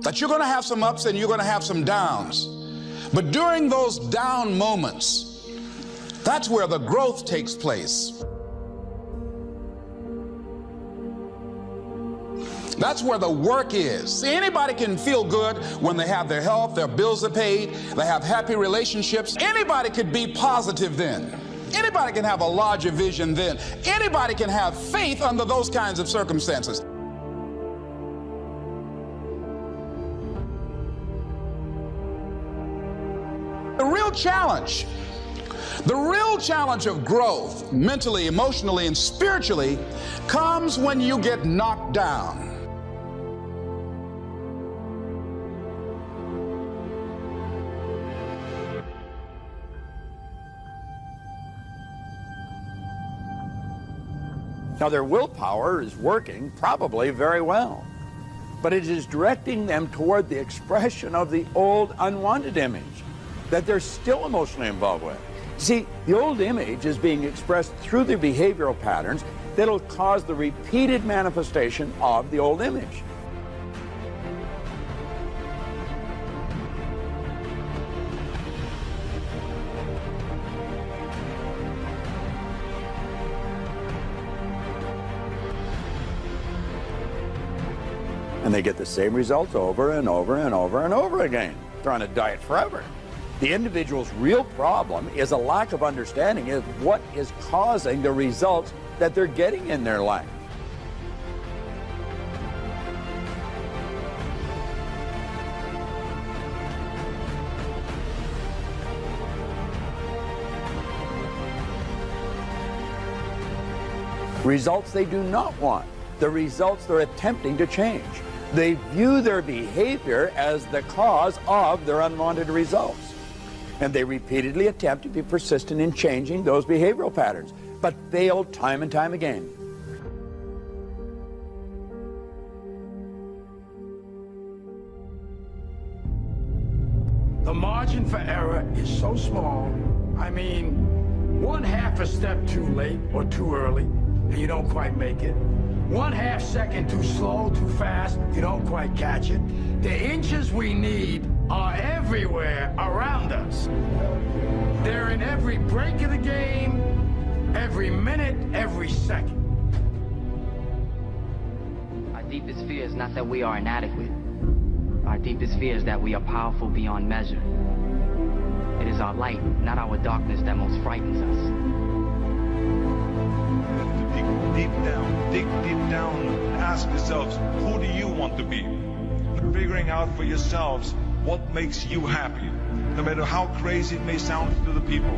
That you're going to have some ups and you're going to have some downs. But during those down moments, that's where the growth takes place. That's where the work is. See, anybody can feel good when they have their health, their bills are paid, they have happy relationships. Anybody could be positive then. Anybody can have a larger vision then. Anybody can have faith under those kinds of circumstances. The real challenge of growth, mentally, emotionally, and spiritually, comes when you get knocked down. Now, their willpower is working probably very well, but it is directing them toward the expression of the old unwanted image that they're still emotionally involved with. See, the old image is being expressed through their behavioral patterns that'll cause the repeated manifestation of the old image. And they get the same results over and over and over and over again. They're on a diet forever. The individual's real problem is a lack of understanding of what is causing the results that they're getting in their life. Results they do not want, the results they're attempting to change. They view their behavior as the cause of their unwanted results. And they repeatedly attempt to be persistent in changing those behavioral patterns, but fail time and time again. The margin for error is so small. I mean, 1/2 a step too late or too early, and you don't quite make it. 1/2 second too slow, too fast, you don't quite catch it. The inches we need are everywhere around us. They're in every break of the game, every minute, every second. Our deepest fear is not that we are inadequate. Our deepest fear is that we are powerful beyond measure. It is our light, not our darkness, that most frightens us. Dig deep down, ask yourselves, who do you want to be? Figuring out for yourselves what makes you happy, no matter how crazy it may sound to the people.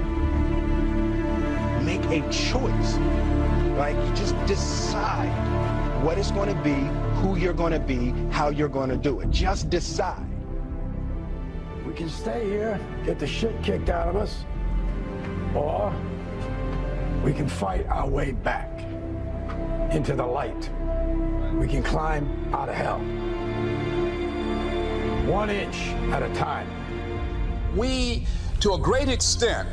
Make a choice, right? You just decide what it's going to be, who you're going to be, how you're going to do it. Just decide. We can stay here, get the shit kicked out of us, or we can fight our way back into the light. We can climb out of hell. 1 inch at a time. We, to a great extent,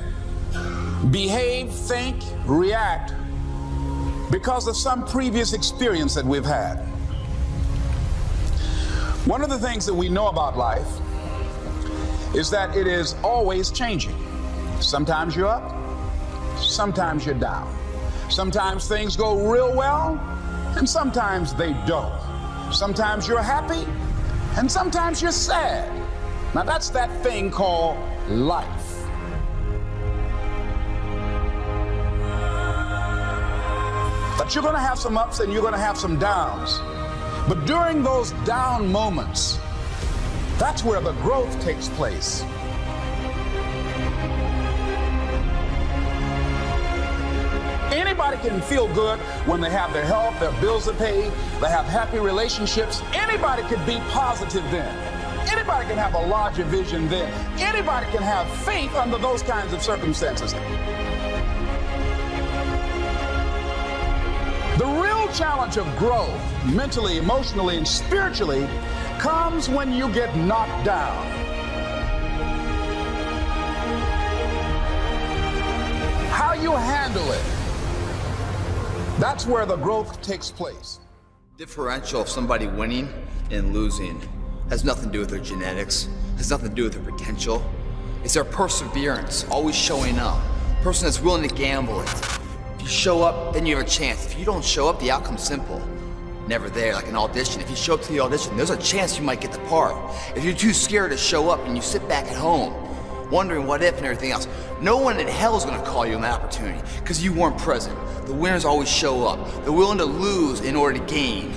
behave, think, react because of some previous experience that we've had. One of the things that we know about life is that it is always changing. Sometimes you're up, sometimes you're down. Sometimes things go real well, and sometimes they don't. Sometimes you're happy, and sometimes you're sad. Now that's that thing called life. But you're going to have some ups and you're going to have some downs. But during those down moments, that's where the growth takes place. Anybody can feel good when they have their health, their bills are paid, they have happy relationships. Anybody can be positive then. Anybody can have a larger vision then. Anybody can have faith under those kinds of circumstances. The real challenge of growth, mentally, emotionally, and spiritually, comes when you get knocked down. How you handle it, that's where the growth takes place. Differential of somebody winning and losing has nothing to do with their genetics, has nothing to do with their potential. It's their perseverance, always showing up. A person that's willing to gamble it. If you show up, then you have a chance. If you don't show up, the outcome's simple. Never there, like an audition. If you show up to the audition, there's a chance you might get the part. If you're too scared to show up and you sit back at home, wondering what if and everything else, no one in hell is gonna call you an opportunity because you weren't present. The winners always show up. They're willing to lose in order to gain.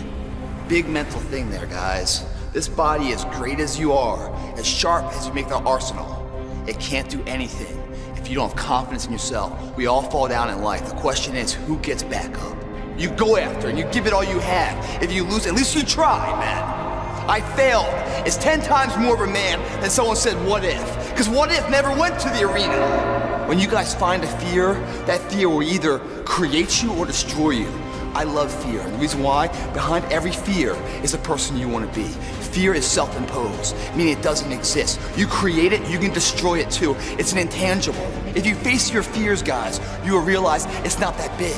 Big mental thing there, guys. This body, as great as you are, as sharp as you make the arsenal, it can't do anything if you don't have confidence in yourself. We all fall down in life. The question is, who gets back up? You go after and you give it all you have. If you lose, at least you try, man. I failed. It's 10 times more of a man than someone said, what if? Because what if never went to the arena. When you guys find a fear, that fear will either create you or destroy you. I love fear, and the reason why, behind every fear is the person you want to be. Fear is self-imposed, meaning it doesn't exist. You create it, you can destroy it too. It's an intangible. If you face your fears, guys, you will realize it's not that big.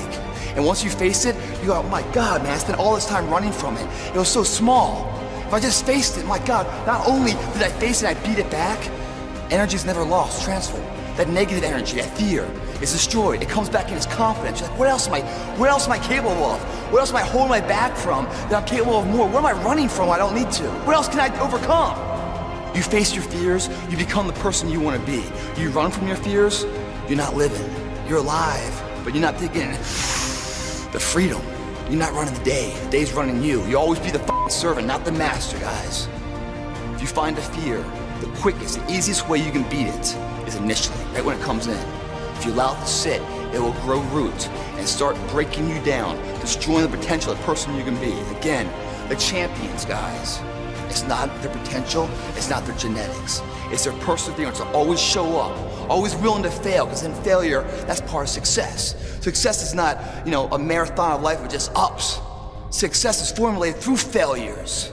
And once you face it, you go, oh my God, man, I spent all this time running from it. It was so small. If I just faced it, my God, not only did I face it, I beat it back, energy's never lost, transferred. That negative energy, that fear, is destroyed. It comes back in as confidence. You're like, what else am I capable of? What else am I holding my back from that I'm capable of more? What am I running from I don't need to? What else can I overcome? You face your fears, you become the person you want to be. You run from your fears, you're not living. You're alive, but you're not taking the freedom. You're not running the day. The day's running you. You always be the f***ing servant, not the master, guys. If you find a fear, the quickest, the easiest way you can beat it is initially, right when it comes in. If you allow it to sit, it will grow roots and start breaking you down, destroying the potential of the person you can be. Again, the champions, guys. It's not their potential, it's not their genetics. It's their perseverance to always show up, always willing to fail, because in failure, that's part of success. Success is not, a marathon of life with just ups. Success is formulated through failures,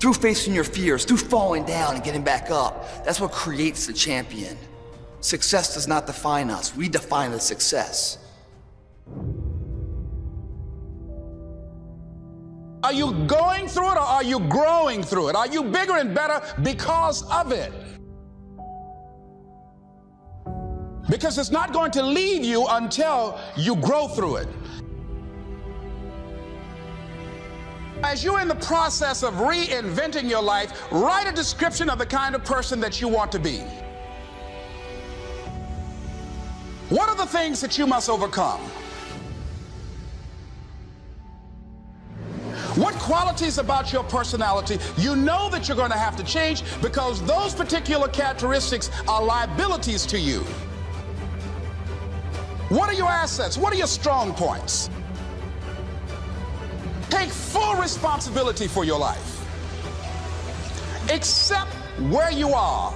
through facing your fears, through falling down and getting back up. That's what creates the champion. Success does not define us. We define the success. Are you going through it or are you growing through it? Are you bigger and better because of it? Because it's not going to leave you until you grow through it. As you're in the process of reinventing your life, write a description of the kind of person that you want to be. What are the things that you must overcome? What qualities about your personality you know that you're going to have to change because those particular characteristics are liabilities to you? What are your assets? What are your strong points? Take full responsibility for your life. Accept where you are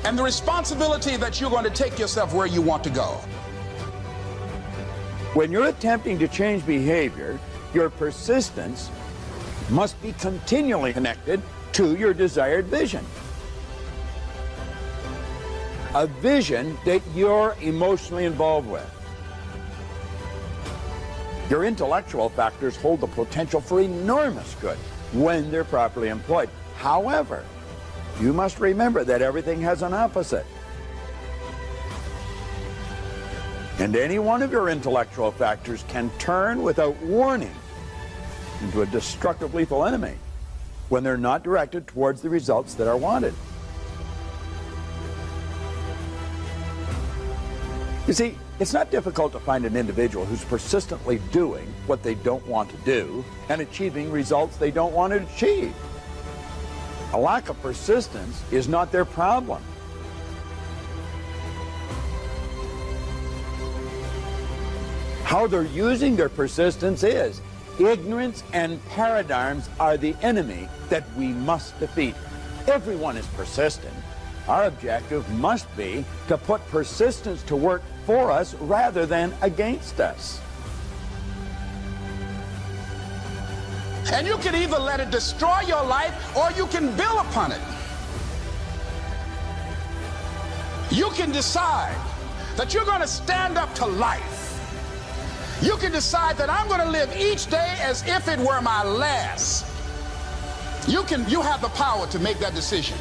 and the responsibility that you're going to take yourself where you want to go. When you're attempting to change behavior, your persistence must be continually connected to your desired vision. A vision that you're emotionally involved with. Your intellectual factors hold the potential for enormous good when they're properly employed. However, you must remember that everything has an opposite. And any one of your intellectual factors can turn without warning into a destructive, lethal enemy when they're not directed towards the results that are wanted. You see, it's not difficult to find an individual who's persistently doing what they don't want to do and achieving results they don't want to achieve. A lack of persistence is not their problem. How they're using their persistence is. Ignorance and paradigms are the enemy that we must defeat. Everyone is persistent. Our objective must be to put persistence to work for us rather than against us. And you can either let it destroy your life or you can build upon it. You can decide that you're going to stand up to life. You can decide that I'm going to live each day as if it were my last. You have the power to make that decision.